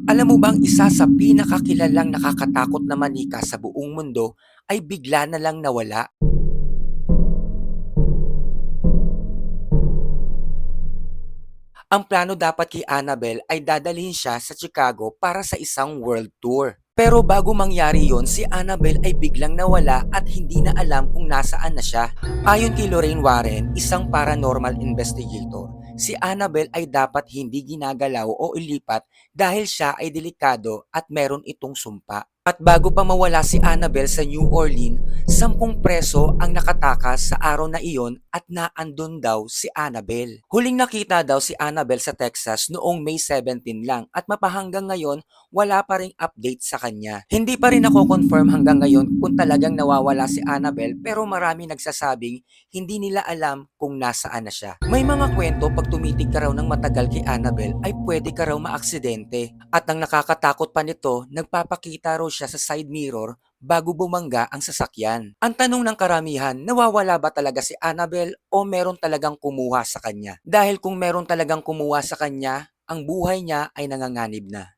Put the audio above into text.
Alam mo bang isa sa pinakakilalang nakakatakot na manika sa buong mundo ay bigla na lang nawala? Ang plano dapat kay Annabelle ay dadalhin siya sa Chicago para sa isang world tour. Pero bago mangyari yon, si Annabelle ay biglang nawala at hindi na alam kung nasaan na siya. Ayon kay Lorraine Warren, isang paranormal investigator, si Annabelle ay dapat hindi ginagalaw o ilipat dahil siya ay delikado at meron itong sumpa. At bago pa mawala si Annabelle sa New Orleans, 10 preso ang nakatakas sa araw na iyon at naandun daw si Annabelle. Huling nakita daw si Annabelle sa Texas noong May 17 lang at mapahanggang ngayon wala pa ring update sa kanya. Hindi pa rin ako confirm hanggang ngayon kung talagang nawawala si Annabelle, pero marami nagsasabing hindi nila alam kung nasaan na siya. May mga kwento pag tumitig ka raw ng matagal kay Annabelle ay pwede ka raw maaksidente. At ang nakakatakot pa nito, nagpapakita raw siya sa side mirror bago bumangga ang sasakyan. Ang tanong ng karamihan, nawawala ba talaga si Annabelle o meron talagang kumuha sa kanya? Dahil kung meron talagang kumuha sa kanya, ang buhay niya ay nanganganib na.